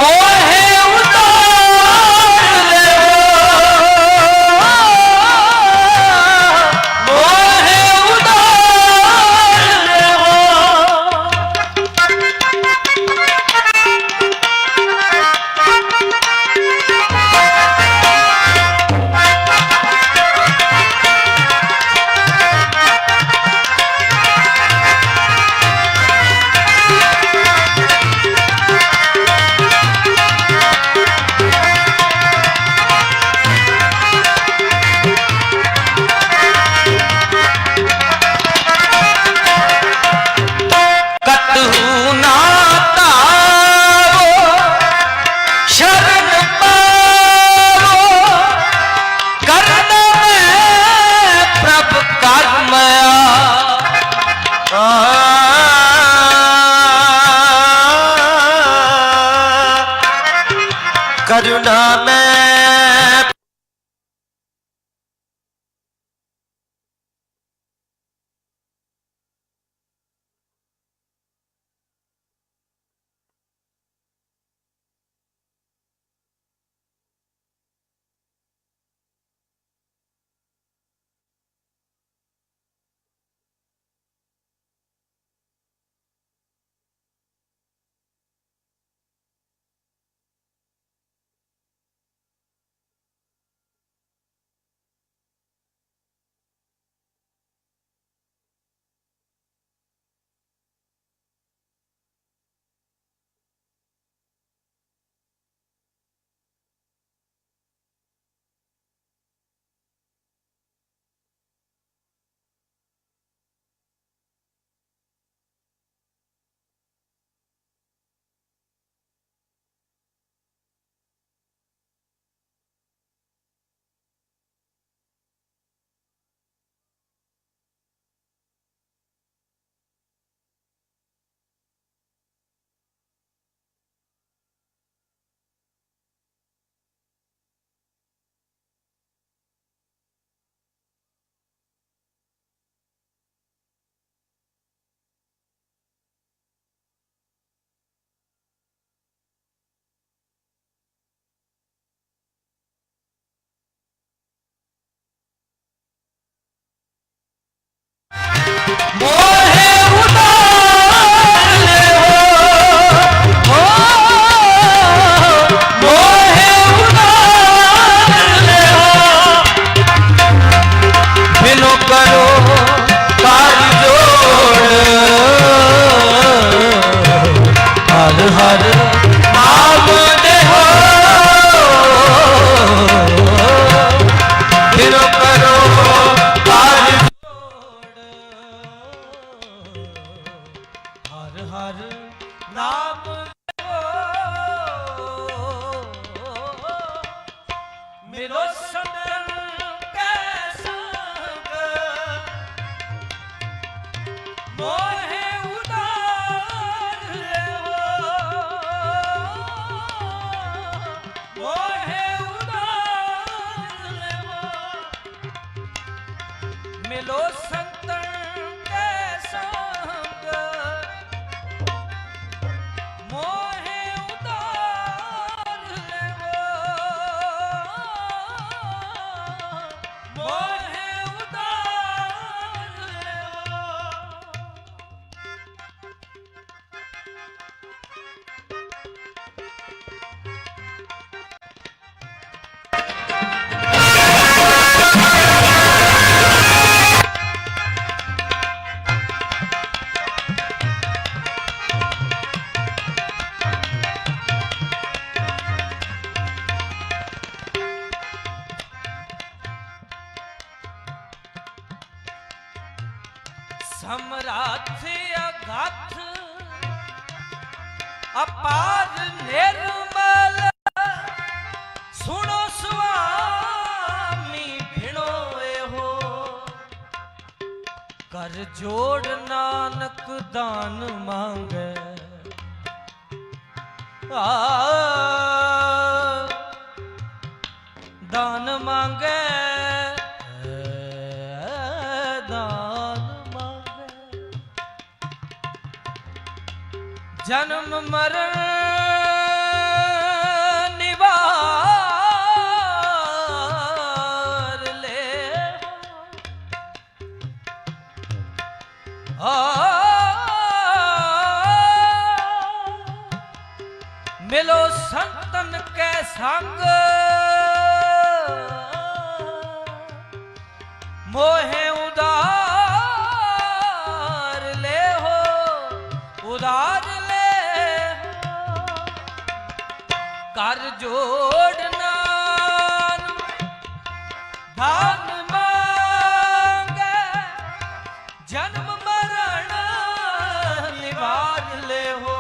मोहे उतार ले मोहे उतार ले करुणा में मोहे उतार ले मोहे उतार ले बिनो करो कार जोड़ हर हर नाम दे हो बिनो करो हर नाम मेरो सतन के संग मोहे उतार ले मोहे उतार ले मिलो संतन के संग मोहे उतार ले मोहे उतार ले समराथ अगाथ अपार निर्मल सुनो स्वामी भिणो हो कर जोड़ नानक दान मांगे दान मांगे जन्म मरण मिलो संतन के संग मोहे उदार ले हो, उदार ले हो। कर जोड़ना धान मांगे जन्म मरण निवार ले हो।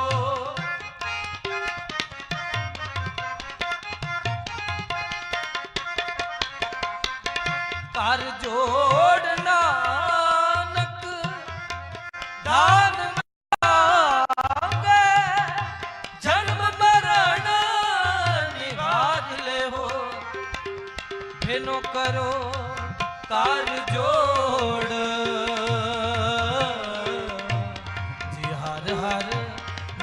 कर जोड़ नानक दान मांगे जन्म मरण निवार ले हो। बिनो करो कर जोड़ जी हर हर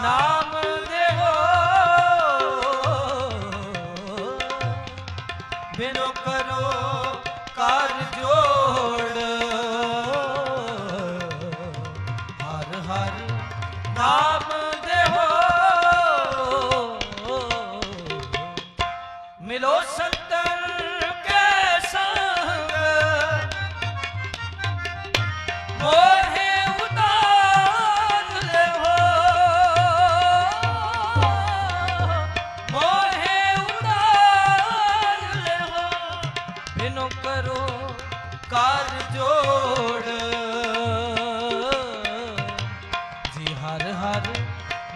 नाम दे हो। बिनो करो कर जोड़ हर हर नाम दे हो। मिलो संतन के संग मोहे उतार ले हो, मोहे उतार ले हो। बिनो करो कर जोड़ जी हर हर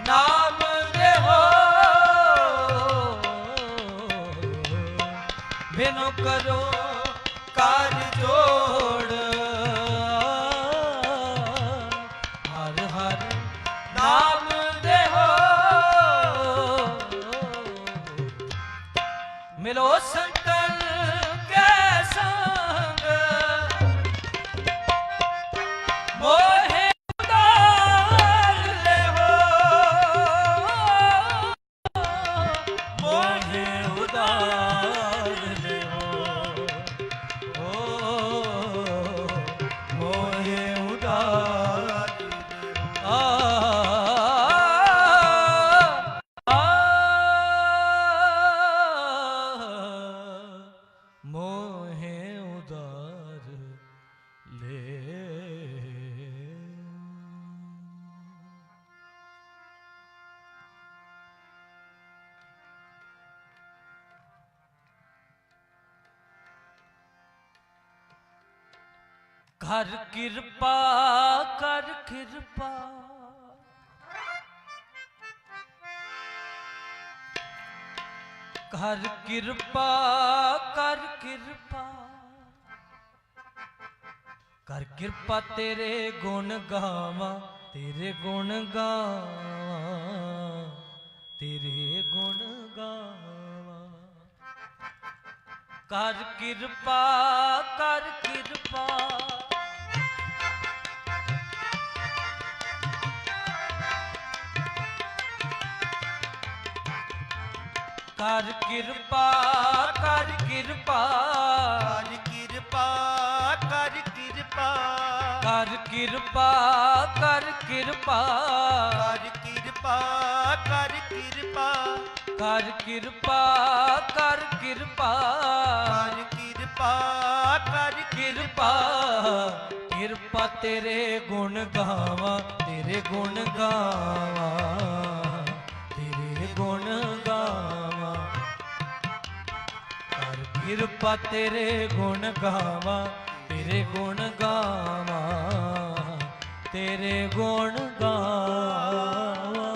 नाम दे हो। बिनो करो कर जोड़ हर हर नाम दे हो। मिलो संतन के संग मोहे उतार ले हो, मोहे उतार ले हो। ओ मोहे उतार आ मोहे उदार ले। कर कृपा कर कृपा कर कृपा कर कृपा कर कृपा तेरे गुण गावा, तेरे गुण गावा, तेरे गुण गावा। कर कृपा कर कृपा कर कृपा कर कृपा कर कृपा कर कृपा कर कृपा कर कृपा कर कृपा कर कृपा कर कृपा कर कृपा कर कृपा कर कृपा कृपा तेरे गुण गावा, तेरे गुण गावा, तेरे गुण गावा। कर कृपा तेरे गुण गावा, तेरे गुण गावा, तेरे गुण गावा।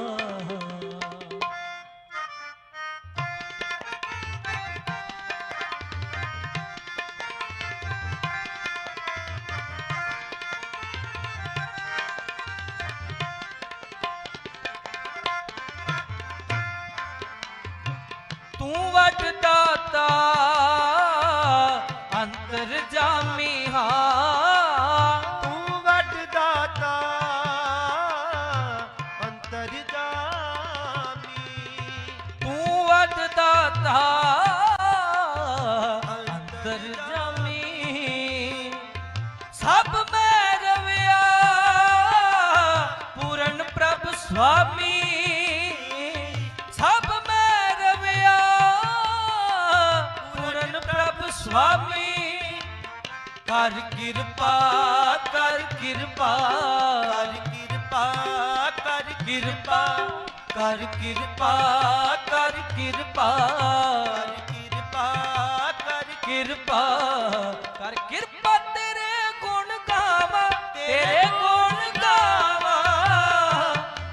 तू वट दाता अंतरजामी हा, तू वट दाता अंतरजामी। तू वट दाता अंतरजामी। सब में रविया पूर्ण प्रभ स्वामी, सब में ਸੁਖਾਮੀ ਕਰ ਕਿਰਪਾ ਕਰ ਕਿਰਪਾ ਕਰ ਕਿਰਪਾ ਕਰ ਕਿਰਪਾ ਕਰ ਕਿਰਪਾ ਕਰ ਕਿਰਪਾ ਕਿਰਪਾ ਕਰ ਕਿਰਪਾ ਕਰ ਕਿਰਪਾ ਤੇਰੇ ਗੁਣ ਗਾਵਾਂ ਤੇਰੇ ਗੁਣ ਗਾਵਾਂ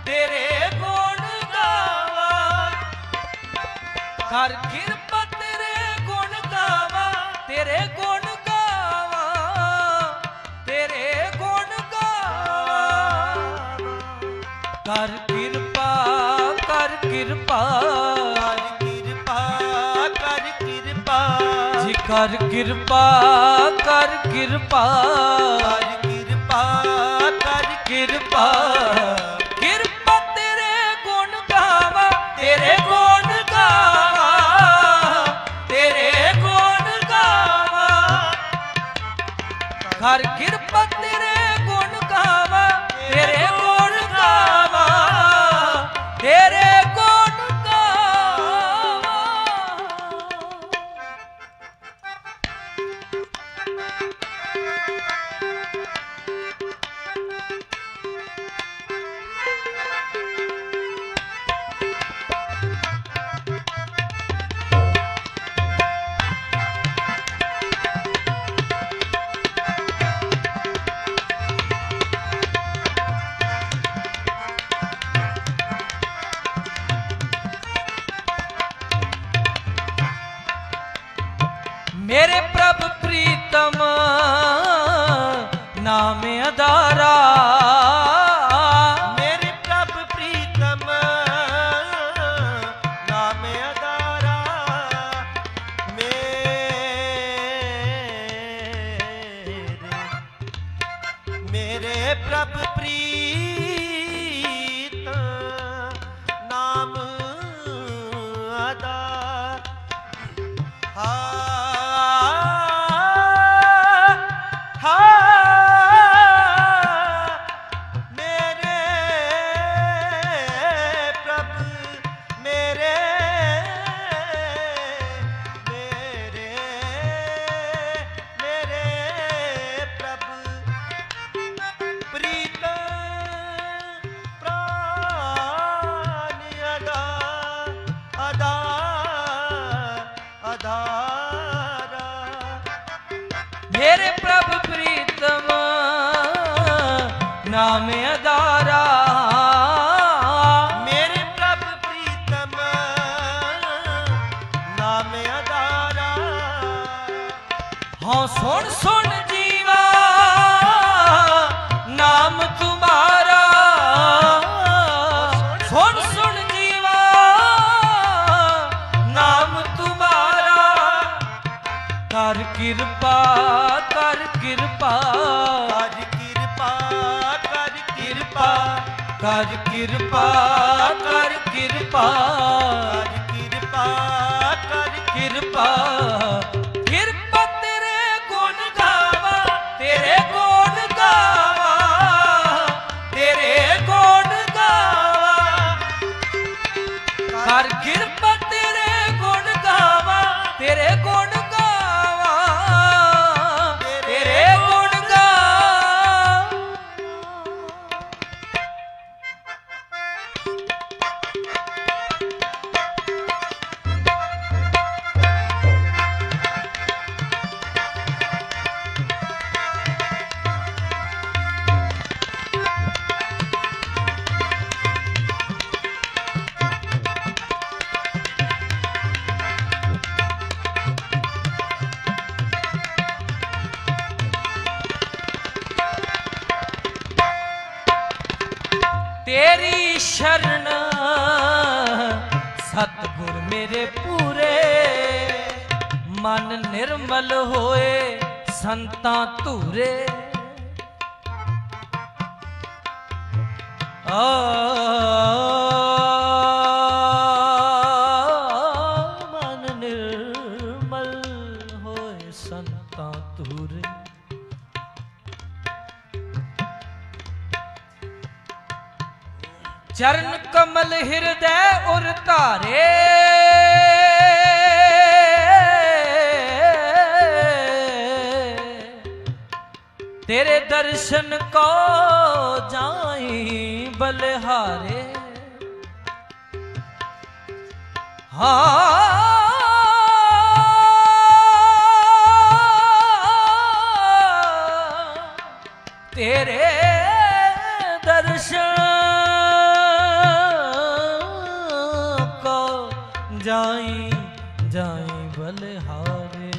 ਤੇਰੇ ਗੁਣ ਗਾਵਾਂ ਕਰ ਕਿਰਪਾ ਤੇਰੇ ਗੁਣ ਗਾਵਾਂ ਤੇਰੇ ਗੁਣ ਗਾਵਾਂ ਤੇਰੇ ਗੁਣ ਗਾਵਾਂ ਕਰ ਕਿਰਪਾ ਕਰ ਕਿਰਪਾ ਕਰ ਕਿਰਪਾ ਜੀ ਕਰ ਕਿਰਪਾ ਕਰ ਕਿਰਪਾ ਕਰ ਕਿਰਪਾ ਕਰ ਕਿਰਪਾ ਕਿਰਪਾ ਤੇਰੇ ਗੁਣ ਗਾਵਾਂ ਤੇਰੇ ਗੁਣ ਗਾਵਾਂ ਤੇਰੇ ਗੁਣ ਗਾਵਾਂ ਕਰ ਕਿਰਪਾ ਤੇਰੇ ਗੁਣ ਗਾਵਾਂ ਤੇਰੇ ਗੁਣ ਗਾਵਾਂ ਤੇਰੇ ਗੁਣ ਗਾਵਾਂ मेरे प्रभु प्रीतम नाम अदारा ਮੇਰੇ ਪ੍ਰਭ ਪ੍ਰੀਤਮ ਨਾਮ ਅਦਾਰਾ ਮੇਰੇ ਪ੍ਰਭ ਪ੍ਰੀਤ ਨਾਮ ਅਦਾਰ ਮੇਰੇ ਪ੍ਰਭ ਮੇਰੇ ਮੇਰੇ ਮੇਰੇ ਪ੍ਰਭ ਪ੍ਰੀਤ ਪ੍ਰਾਨ ਅਦਾ ਅਦਾ ਅਦਾਰਾ मेरे प्रभु प्रीतम नाम अदारा ਮੇਰੇ ਪ੍ਰਭ ਪ੍ਰੀਤਮ ਨਾਮ ਅਦਾਰਾ हाँ सुन सुन जीवा नाम तुम्हारा सुन सुन जीवा नाम तुम्हारा कर किरपा कर किरपा ਕਰ ਕਿਰਪਾ ਕਰ ਕਿਰਪਾ कर किरपा कर किरपा ਕਰ ਕਿਰਪਾ ਕਰ किरपा किरपा तेरे गुण गावा तेरे गुण गावा तेरे गुण गावा कर किरपा तेरे गुण गावा तेरे गुण गावा तेरे गुण गावा तेरी शरण सतगुर मेरे पूरे मन निर्मल होए संतां धूरे मन निर्मल होए संतां धूरे चरण कमल हृदय उर धारे को जाई बलिहारे। हाँ तेरे दर्शन को जाई जाई बलिहारे।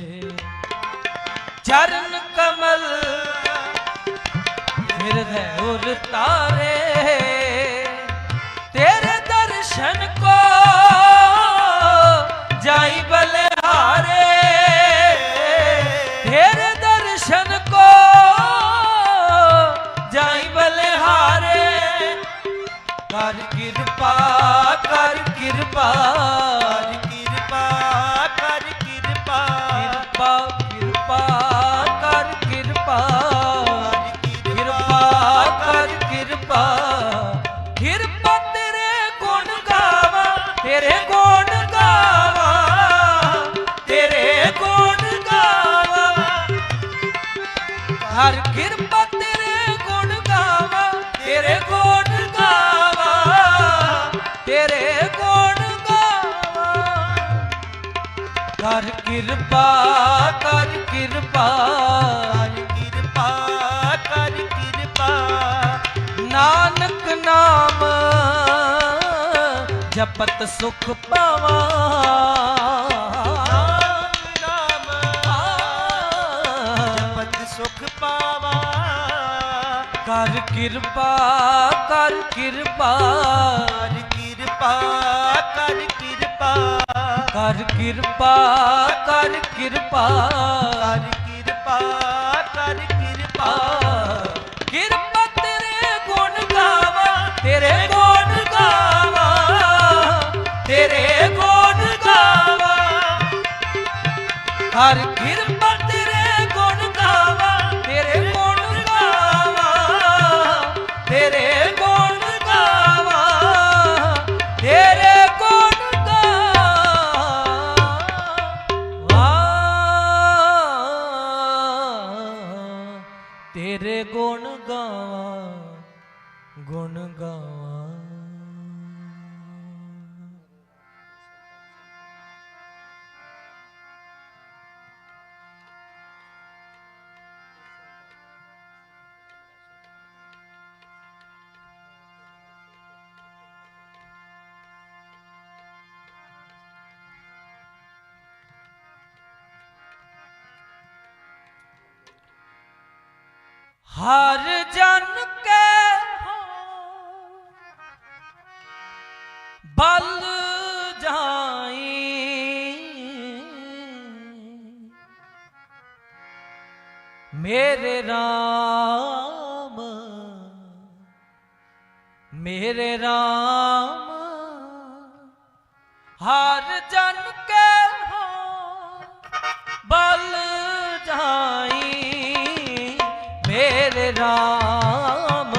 चरण कमल हृदय उतारे तेरे दर्शन को जाई बलिहारे। तेरे दर्शन को जाई बलिहारे। कर कृपा कर कृपा कृपा कर कृपा कृपा कृपा कर कृपा कृपा कर कृपा। कृपा तेरे गुण गावा तेरे गुण गावा तेरे गुण गावा। हर कृपा तेरे गुण गावा तेरे गुण गावा तेरे गुण गावा। कर कृपा कर कृपा कृपा कर कृपा। नानक नाम जपत सुख पावा। नाम जपत सुख पावा। कर कृपा कर कृपा कृपा कर कृपा कर कृपा कर कृपा कृपा कर कृपा। कृपा तेरे गुण गावा तेरे गुण गावा तेरे गुण गावा। हर कृपा तेरे गुण गावा तेरे गुण गावा तेरे गुण गावा तेरे गुण गावा तेरे गुण गावा गुण गावा। हर जन के बल जाई मेरे राम मेरे राम। हर जन के बल जाई मेरे राम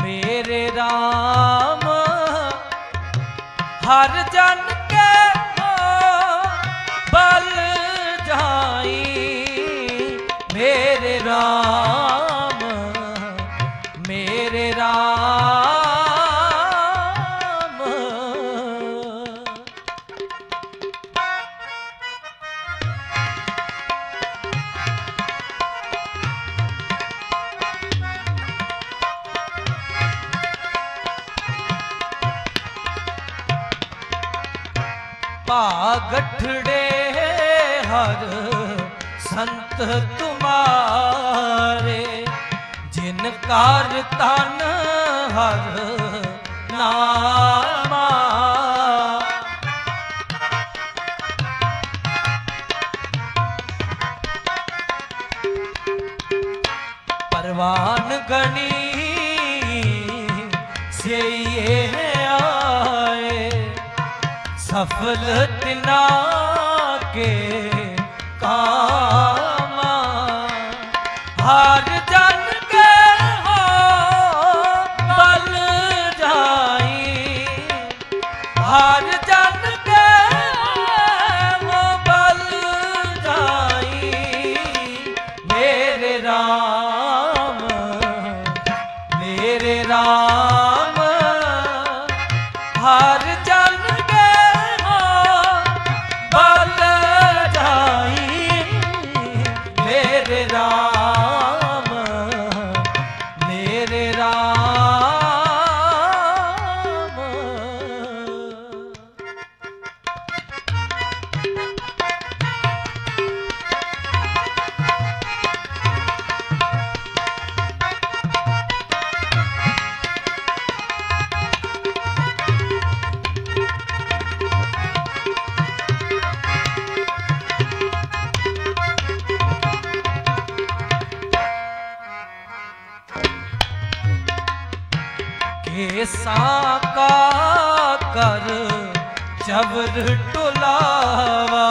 मेरे राम। हर जन के बल जाई मेरे राम मेरे राम। पागठड़े हर संत तुम्हारे जिनकार तन हर नामा। परवान गणी से ये आए सफल तिना के कामा। हर जन के हो बल जाई हर जन के हो बल जाई मेरे राम हर जन के हो बल जाई मेरे राम मेरे राम। केसा का कर जबर टुलावा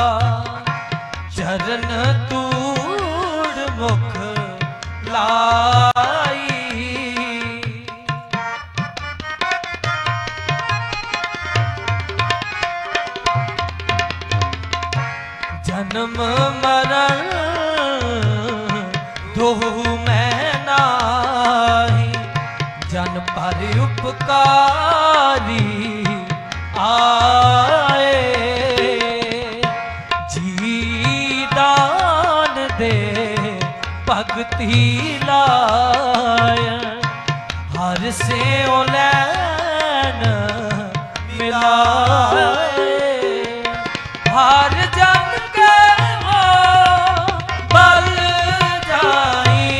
चरण तूड़ मुख लाई। जन्म मरण दोहु मैं नाही जन पर उपकारी आए। जी दान दे भगति लाय हर से लैन मिलाए। हर जन के हो बल जाई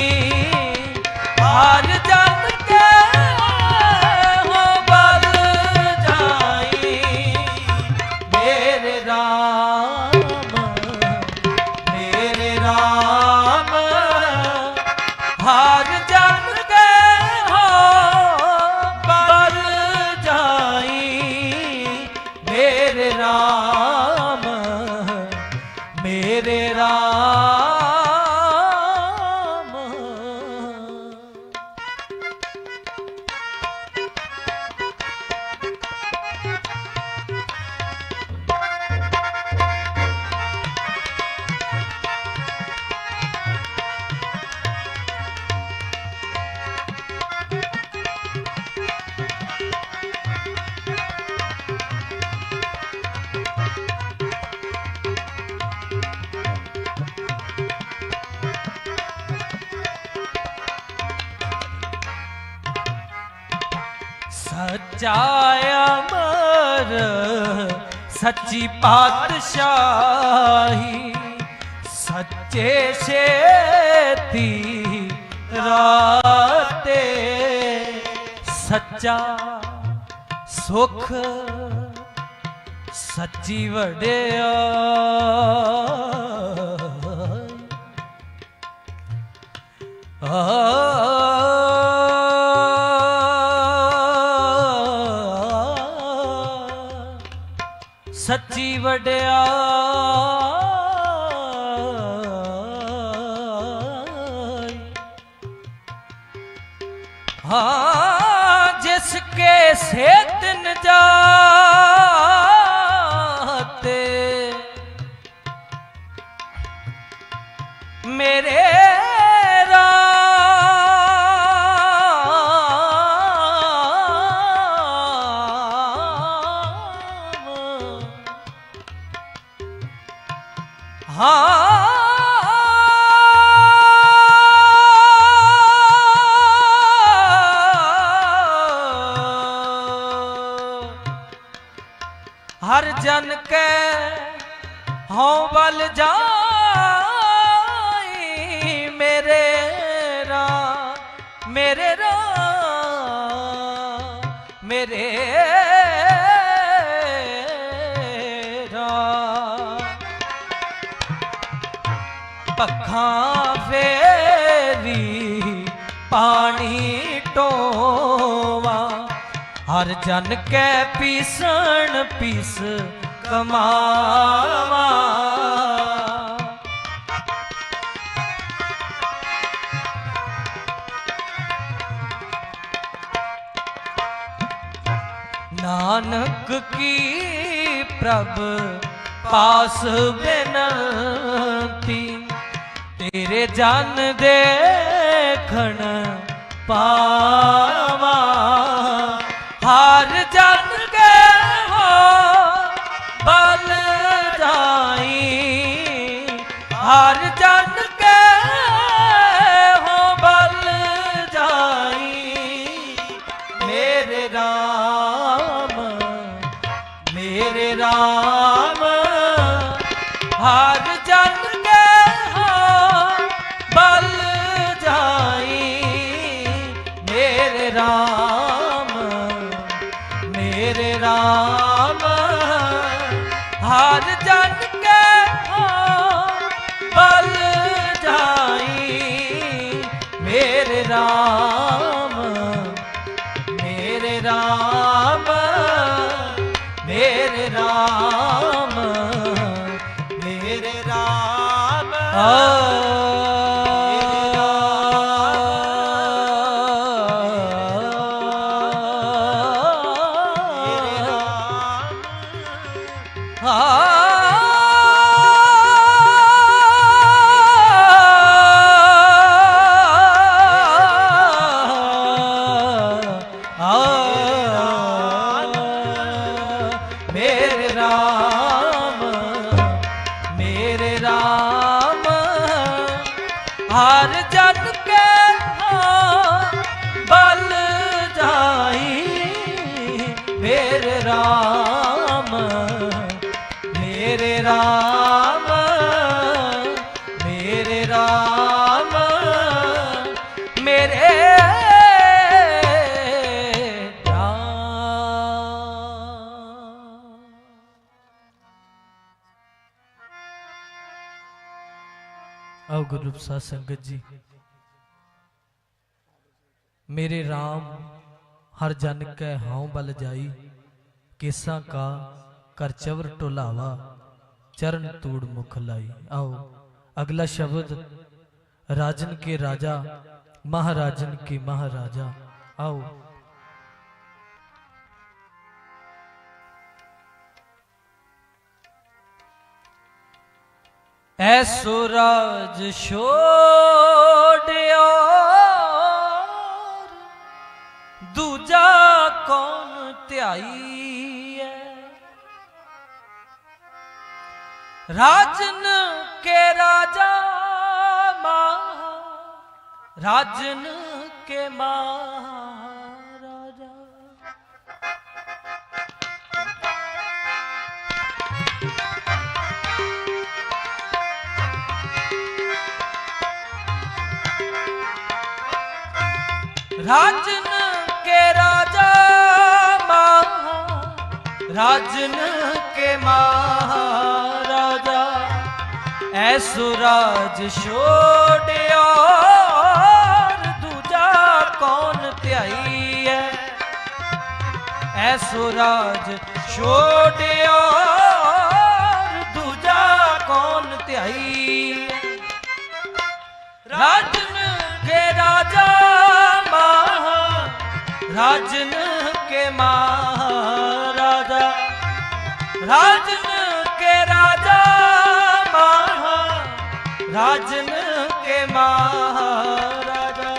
हर जन के हो बल जाई मेरे राम मेरे राम। हर जन के हो बल जाई मेरे राम मेरे राम। सच्चा अमर सच्ची पातशाही सच्चे शेती राते। सच्चा सुख सच्ची वड्याई सच्ची वड्याई। हाँ जिसके से दिन जाते मेरे हर जन के हों बल जाई मेरे राम मेरे राम मेरे राम। पखां फेरी पानी टोवा हर जन के पीसण पीस कमावा। नानक की प्रभ पास बिनती तेरे जन देखण पावा। हर जन के मेरे राम हर जन के हाँ बल जाई मेरे राम हर जन के हाँ बल जाई मेरे राम मेरे राम मेरे राम मेरे राम हर जन के हाँ बल जाई मेरे राम मेरे राम मेरे राम मेरे आओ गुरु साध संगत जी। मेरे राम हर जन कै हाउ बल जाई केसा का कर चवर टोलावा चरण तूड़ मुख लाई। आओ अगला शब्द राजन के राजा महाराजन के महाराजा। आओ ऐसो राज छोड़ियो दूजा कौन त्याई है। राजन के राजा राजन के महाराजा। राजन के राजा राजन के महाराजा। ऐसो राज छोड़ियो दूजा कौन त्याई है। ऐसो राज छोड़ियो दूजा कौन त्याई है। राजन के राजा राजन के महाराजा। राजन के राजा राजन के महाराजा।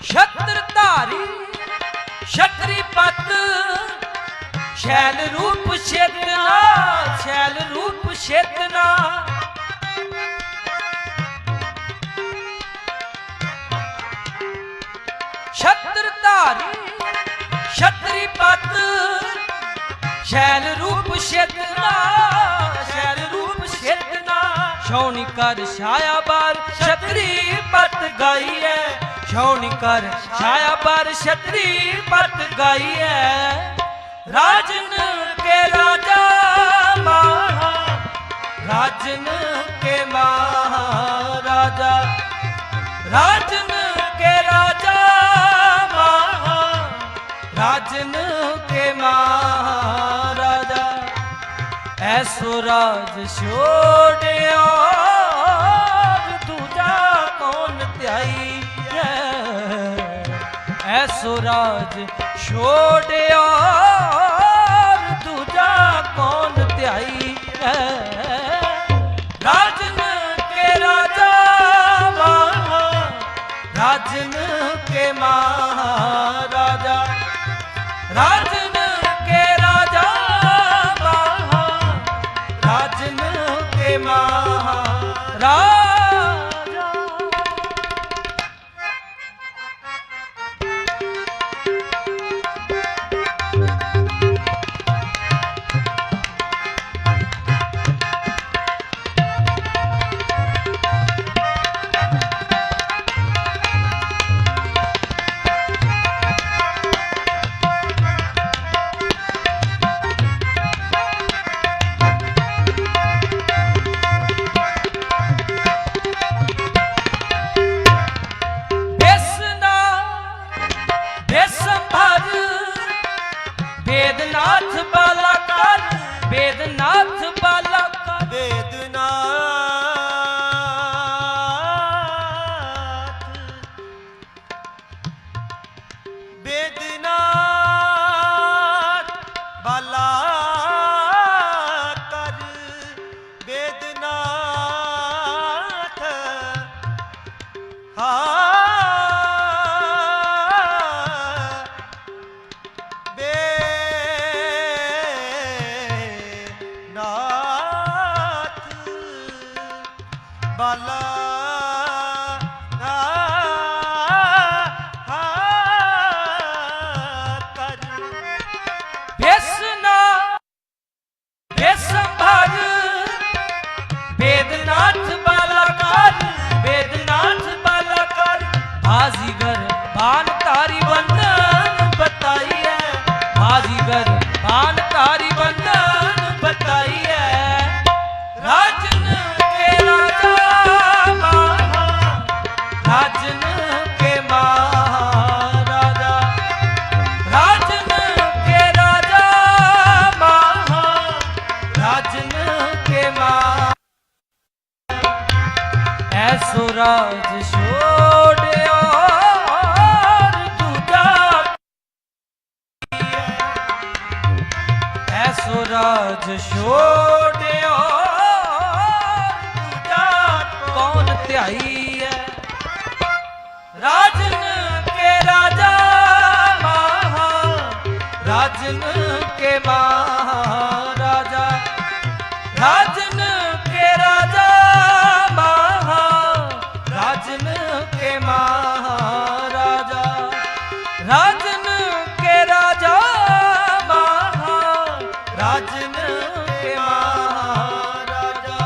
छत्रधारी छतरी पत शैल रूप चेतना शैल रूप चेतना। छत्रधारी छतरी पत शैल रूप चेतना शैल रूप चेतना। छौनी कर छाया बार छतरी पत गाई है। छौनी कर छाया पर छतरी पत गाई है। राजन के राजा राजन के महाराजा। राजन के राजा राजन के महाराजा। ऐसो राज छोड़ियो दूजा कौन त्याई। ऐसो राज छोड़ियो दूजा कौन त्याई है। राजन के राजा राजन के महाराजा। राजन के राजा महा राजन के महाराजा। वेदनाथ बालाकार वेदनाथ बालाकार वेदनाथ बालाकार वेदनाथ बाला कर बेसना बेसंभर वेदनाथ बालाकार वेदनाथ बालाकार बाजीगर बान तारी बंधन बताई है बाजीगर बान तारी बंधन बताई है। राजन के राजा राजन के महाराजा राजन के राजा राजन के ऐसो राज छोड़ो दूजा ऐसो राज छोड़ो कौन त्याई है। राजन के राजा महा राजन के महाराजा राजन के राजा महा राजन के महाराजा राजन के राजा महा राजन के महाराजा।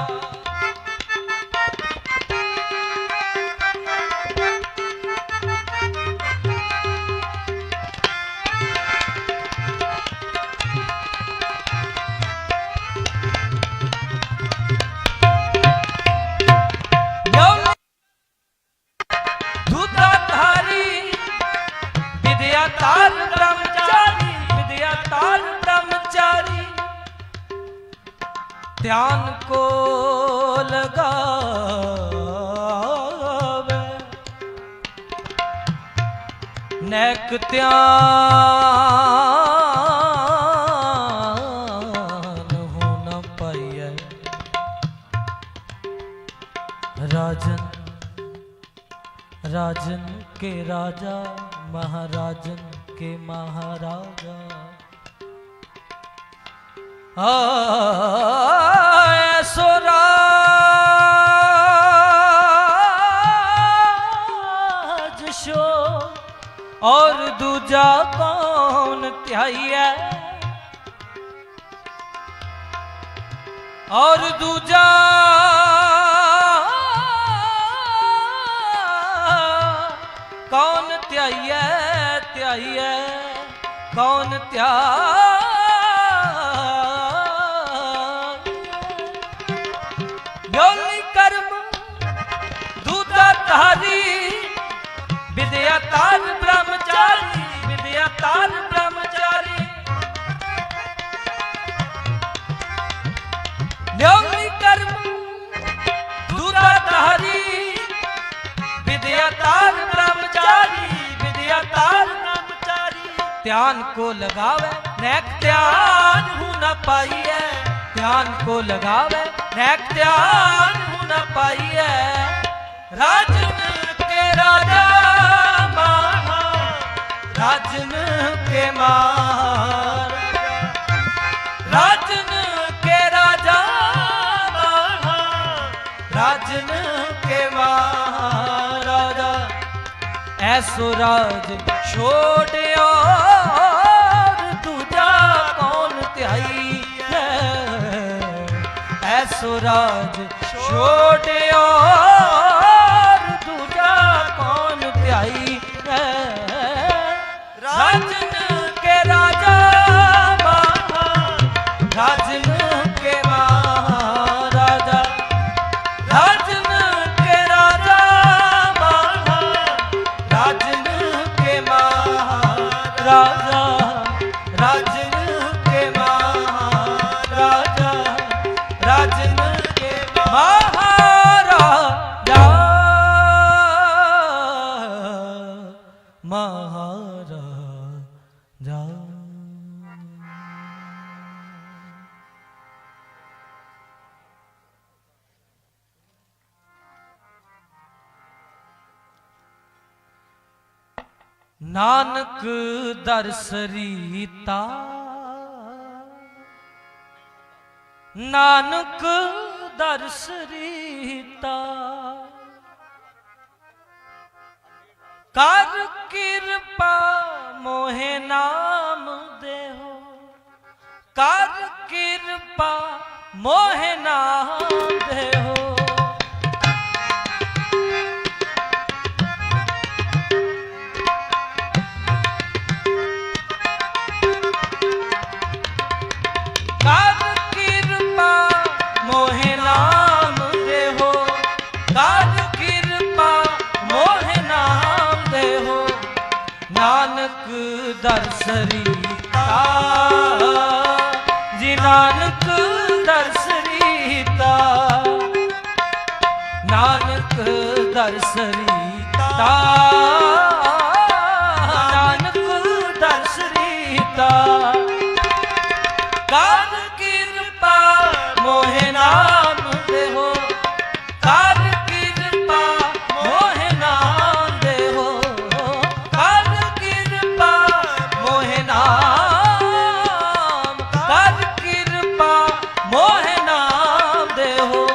विद्यातार ब्रह्मचारी विद्यातार ब्रह्मचारी ध्यान को लगावे नेक ध्यान हो न पाइए। राजन राजन के राजा महाराजन के महाराजा ऐसो राज शो और दूजा कौन त्याई है और दूजा कौन त्याई है कौन योनि कर्म दूता तारी विद्यातार ब्रह्मचारी विद्यातार ब्रह्मचारी योनि कर्म दूता तारी विद्यातार ब्रह्मचारी विद्यातार ब्रह्मचारी ध्यान को लगावे नेक ध्यान हूं न पाइए ध्यान को लगावे नेक ध्यान हूं न पाइए। राजन के राजा महा राजन के मार राजन के राजा राजन के महाराजा ऐसो राज छोड़ियो दूजा कौन त्याई है ऐसो राज छोड़ियो दूजा कौन त्याई है राजन के राजा राजन के महाराजा राजन के राजा राजन के महाराजा राजन के महाराजा राजन के महाराजा महाराजा नानक दर्श रीता नानक दर्श रीता कर कृपा मोहे नाम देहो कर कृपा मोहे नाम देहो कर कृपा मोहे नाम देहो कर कृपा मोहे नाम देहो नानक दर्श रीता जी नानक दर्श रीता नानक दर्श रीता नानक दर्श रीता कर कृपा मोहे नाम देहो कर कृपा मोहे नाम देहो कर कृपा मोहे नाम कर कृपा मोहे नाम देहो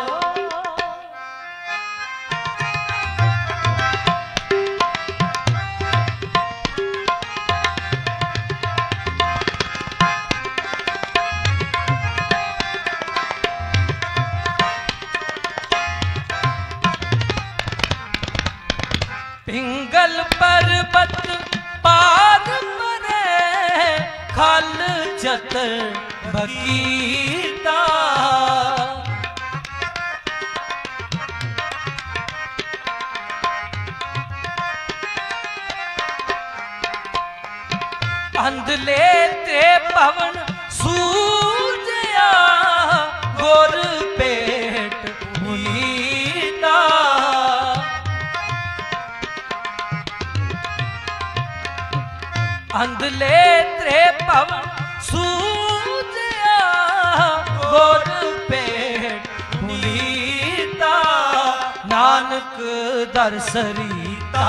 पिंगल पर्वत पार मरे खल चतर बगीता अंधले ते पवन सूजया गोर पेट मुनीता अंधले त्रे पवन सूजया गोर पेट मुनीता नानक दर्श रीता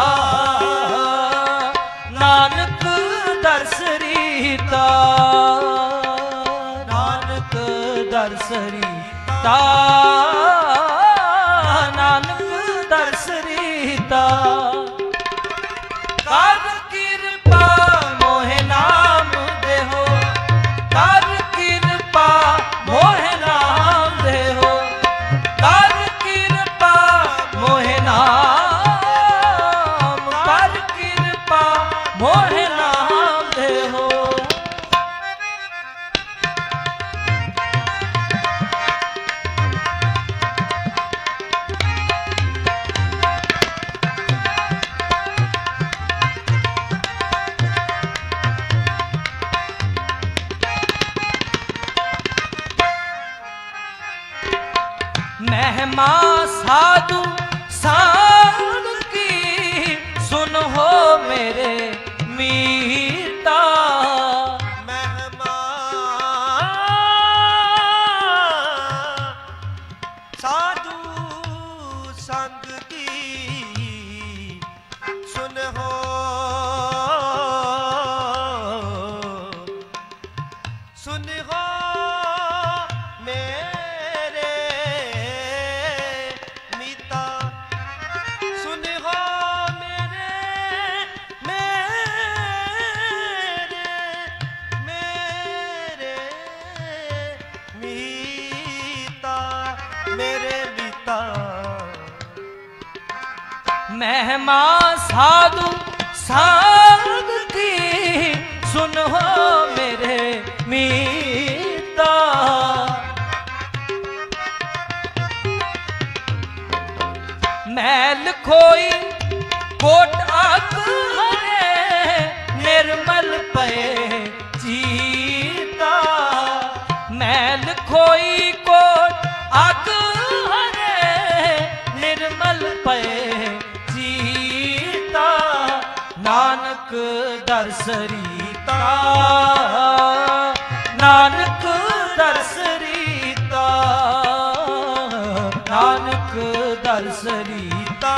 नानक दर्श रीता नानक दर्श रीता नानक दर्श रीता कर कृपा मोहे नाम देहो कर कृपा मोहे नाम देहो कर कृपा मोहे नाम कर कृपा मोहे नाम देहो महिमा साधु संग की सुनो मेरे मीता। मैल खोई कोट अग हरे निर्मल पे जीता। मैल खोई कोट अग हरे निर्मल पे जीता। नानक दर्श रीता, नानक दर्श रीता, नानक दर्श रीता,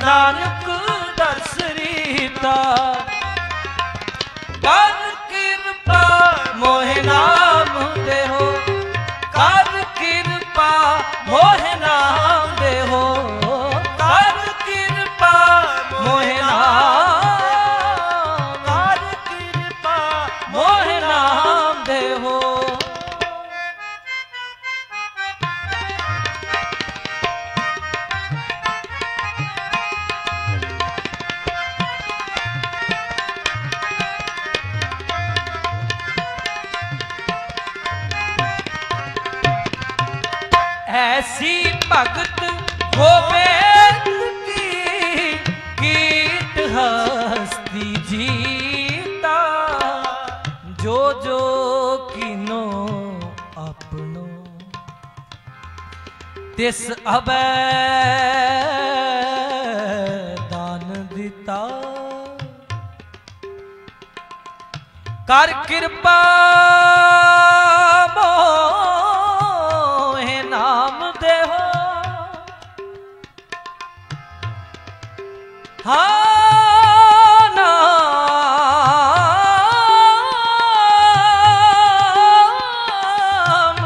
नानक दर्श रीता। कर कृपा मोहि नाम देहो, कर कृपा मोहि नाम देहो, कर कृपा मोहि नाम, कर कृपा मोहि नाम देहो। ऐसी भगत गोविंद की कीट हस्ती जीता। जो जो कीनो अपनो तिस अबै दान दिता। कर कृपा नाम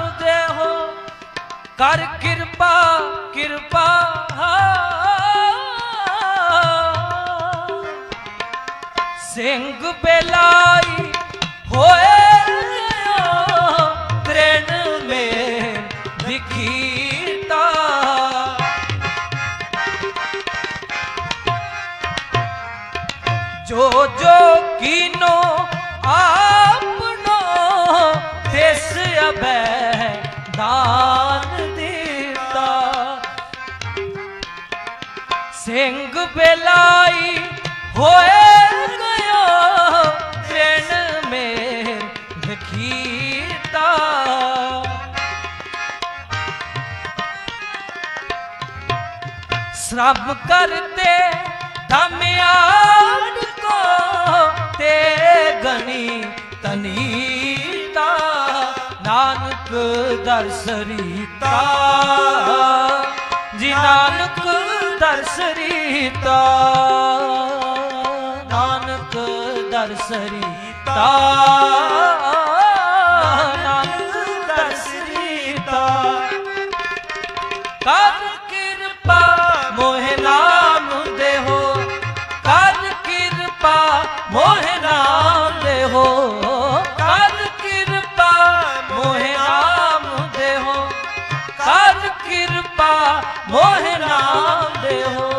देहो, कर कृपा कृपा। सिंह बेलाई होए तृण में दिखीता। जो जो कीनो आपनो तिस अबै दान देता। सिंह बेलाई होए गयो तृण में दिखीता। श्रम करते धम्यान को ते गनी तनीता। नानक दर्श रीता, जी नानक दर्श रीता, नानक दर्श रीता, नानक दर्श रीता। कर कृपा मोहि नाम देहो, कर कृपा मोहि नाम देहो, कर कृपा मोहि नाम देहो, कर कृपा मोहि नाम देहो।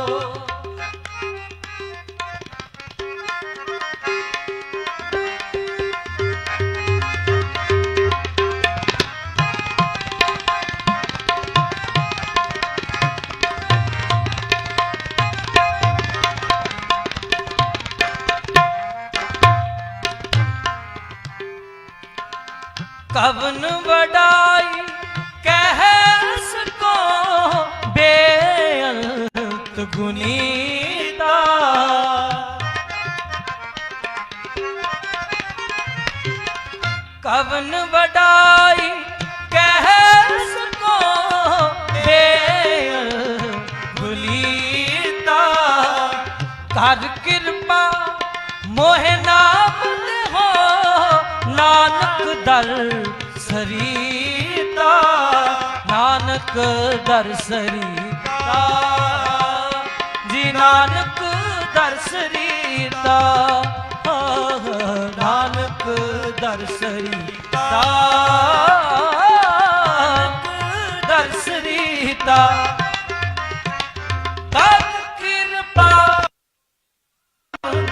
कवन बड़ाई कह सको बेअंत गुनीता। कवन बड़ाई कह सको बेअंत गुनीता। कर कृपा मोहि नाम देहो, नानक दर सरीता। नानक दर सरीता, जी नानक दर सरीता, नानक दर सरीता, दर सरीता।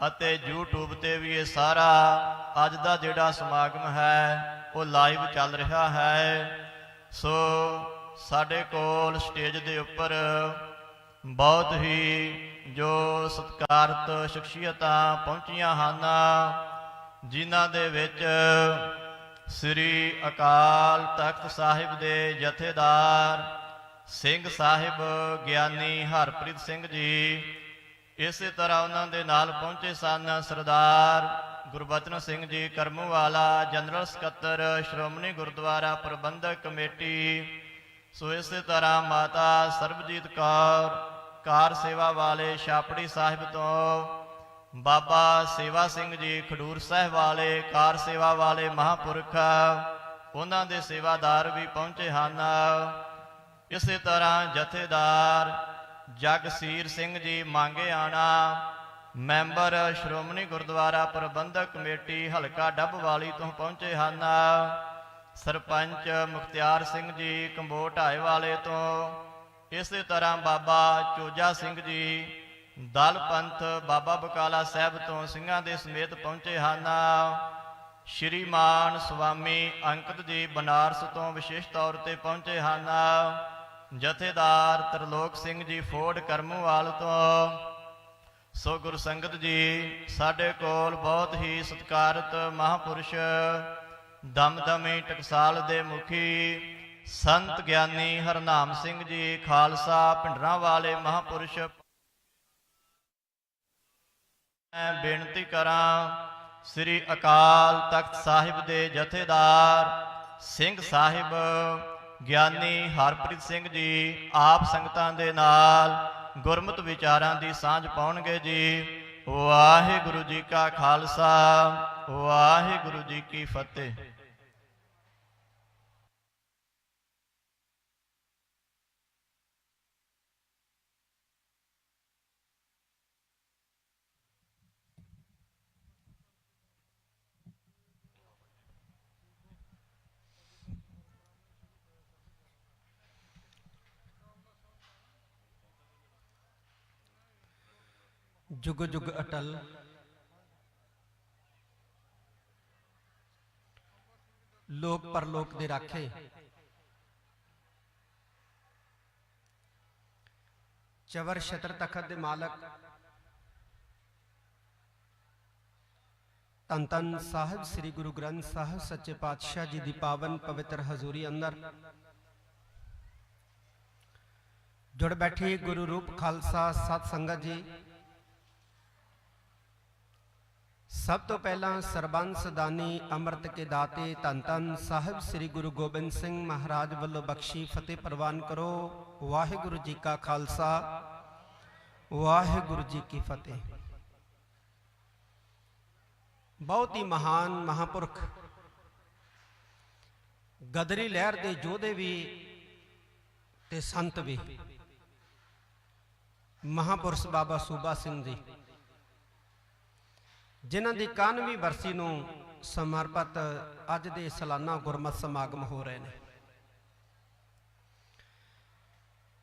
ਅਤੇ YouTube ਤੇ ਵੀ ਇਹ ਸਾਰਾ ਅੱਜ ਦਾ ਜਿਹੜਾ ਸਮਾਗਮ ਹੈ ਉਹ ਲਾਈਵ ਚੱਲ ਰਿਹਾ ਹੈ। ਸੋ ਸਾਡੇ ਕੋਲ ਸਟੇਜ ਦੇ ਉੱਪਰ ਬਹੁਤ ਹੀ ਜੋ ਸਤਿਕਾਰਤ ਸ਼ਖਸੀਅਤਾਂ ਪਹੁੰਚੀਆਂ ਹਨ, ਜਿਨ੍ਹਾਂ ਦੇ ਵਿੱਚ ਸ੍ਰੀ ਅਕਾਲ ਤਖਤ ਸਾਹਿਬ ਦੇ ਜਥੇਦਾਰ ਸਿੰਘ ਸਾਹਿਬ ਗਿਆਨੀ ਹਰਪ੍ਰੀਤ ਸਿੰਘ ਜੀ, ਇਸੇ ਤਰ੍ਹਾਂ ਉਹਨਾਂ ਦੇ ਨਾਲ ਪਹੁੰਚੇ ਸਨ ਸਰਦਾਰ ਗੁਰਬਚਨ ਸਿੰਘ ਜੀ ਕਰਮੂਵਾਲਾ, ਜਨਰਲ ਸਕੱਤਰ ਸ਼੍ਰੋਮਣੀ ਗੁਰਦੁਆਰਾ ਪ੍ਰਬੰਧਕ ਕਮੇਟੀ। ਸੋ ਇਸੇ ਤਰ੍ਹਾਂ ਮਾਤਾ ਸਰਬਜੀਤ ਕੌਰ ਕਾਰ ਸੇਵਾ ਵਾਲੇ ਛਾਪੜੀ ਸਾਹਿਬ ਤੋਂ, ਬਾਬਾ ਸੇਵਾ ਸਿੰਘ ਜੀ ਖਡੂਰ ਸਾਹਿਬ ਵਾਲੇ ਕਾਰ ਸੇਵਾ ਵਾਲੇ ਮਹਾਂਪੁਰਖ, ਉਹਨਾਂ ਦੇ ਸੇਵਾਦਾਰ ਵੀ ਪਹੁੰਚੇ ਹਨ। ਇਸੇ ਤਰ੍ਹਾਂ ਜਥੇਦਾਰ ਜਗਸੀਰ ਸਿੰਘ ਜੀ ਮੰਗੇਆਣਾ, ਮੈਂਬਰ ਸ਼੍ਰੋਮਣੀ ਗੁਰਦੁਆਰਾ ਪ੍ਰਬੰਧਕ ਕਮੇਟੀ ਹਲਕਾ ਡੱਬਵਾਲੀ ਤੋਂ ਪਹੁੰਚੇ ਹਨ। ਸਰਪੰਚ ਮੁਖਤਿਆਰ ਸਿੰਘ ਜੀ ਕੰਬੋਟ ਢਾਏ ਵਾਲੇ ਤੋਂ, ਇਸੇ ਤਰ੍ਹਾਂ ਬਾਬਾ ਚੋਜਾ ਸਿੰਘ ਜੀ ਦਲ ਪੰਥ ਬਾਬਾ ਬਕਾਲਾ ਸਾਹਿਬ ਤੋਂ ਸਿੰਘਾਂ ਦੇ ਸਮੇਤ ਪਹੁੰਚੇ ਹਨ। ਸ਼੍ਰੀਮਾਨ ਸੁਆਮੀ ਅੰਕਤ ਜੀ ਬਨਾਰਸ ਤੋਂ ਵਿਸ਼ੇਸ਼ ਤੌਰ ਤੇ ਪਹੁੰਚੇ ਹਨ। ਜਥੇਦਾਰ ਤਰਲੋਕ ਸਿੰਘ ਜੀ ਫੋਰਡ ਕਰਮੂਵਾਲ ਤੋਂ। ਸੋ ਗੁਰਸੰਗਤ ਜੀ, ਸਾਡੇ ਕੋਲ ਬਹੁਤ ਹੀ ਸਤਿਕਾਰਤ ਮਹਾਂਪੁਰਸ਼ ਦਮਦਮੀ ਟਕਸਾਲ ਦੇ ਮੁਖੀ ਸੰਤ ਗਿਆਨੀ ਹਰਨਾਮ ਸਿੰਘ ਜੀ ਖਾਲਸਾ ਭਿੰਡਰਾਂ ਵਾਲੇ ਮਹਾਂਪੁਰਸ਼। ਮੈਂ ਬੇਨਤੀ ਕਰਾਂ ਸ੍ਰੀ ਅਕਾਲ ਤਖਤ ਸਾਹਿਬ ਦੇ ਜਥੇਦਾਰ ਸਿੰਘ ਸਾਹਿਬ ਗਿਆਨੀ ਹਰਪ੍ਰੀਤ ਸਿੰਘ ਜੀ ਆਪ ਸੰਗਤਾਂ ਦੇ ਨਾਲ ਗੁਰਮਤਿ ਵਿਚਾਰਾਂ ਦੀ ਸਾਂਝ ਪਾਉਣਗੇ ਜੀ। ਵਾਹਿਗੁਰੂ ਜੀ ਕਾ ਖਾਲਸਾ, ਵਾਹਿਗੁਰੂ ਜੀ ਕੀ ਫਤਿਹ। जुग जुग अटल लोक परलोक दे राखे, चवर छत्र तखत दे मालक, धन धन साहिब श्री गुरु ग्रंथ साहिब सच्चे पातशाह जी दी पावन पवित्र हजूरी अंदर जुड़ बैठी गुरु रूप खालसा सत संगत जी। सब तो पहला सरबंस दानी अमृत के दाते धन धन साहिब श्री गुरु गोबिंद सिंह महाराज वालों बख्शी फतेह प्रवान करो। वाहिगुरु जी का खालसा, वाहिगुरु जी की फतेह। बहुत ही महान महापुरख गदरी लहर दे जोधे भी ते संत भी महापुरुष बाबा सूबा सिंह जी, जिन्हां दी 91ਵੀਂ बरसी नूं समर्पित अज दे सालाना गुरमत समागम हो रहे हैं।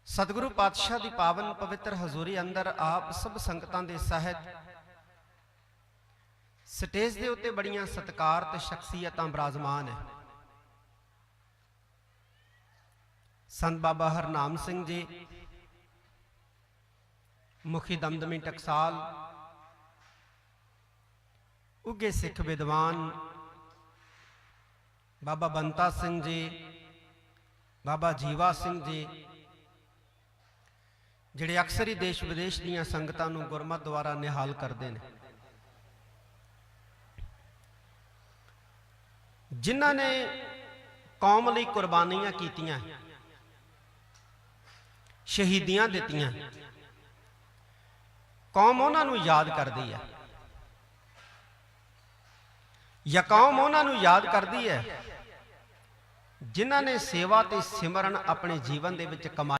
सतगुरु पातशाह दी पावन पवित्र हजूरी अंदर आप सब संगतां दे सहित स्टेज दे उत्ते बड़ियां सत्कारत शख्सियतां विराजमान है। संत बाबा हरनाम सिंह जी मुखी दमदमी टकसाल, उगे सिख विद्वान बाबा बंता सिंह जी, बाबा जीवा सिंह जी, जिहड़े अक्सर ही देश विदेश दीयां संगतां नूं गुरमत द्वारा निहाल करते हैं, जिन्हां ने कौम लई कुर्बानियां कीतियां, शहीदियां दित्तियां, कौम उन्हां नूं याद करदी है या कौम उन्हां नूं याद करदी है जिन्हां ने सेवा ते सिमरन अपने जीवन दे विच कमाई।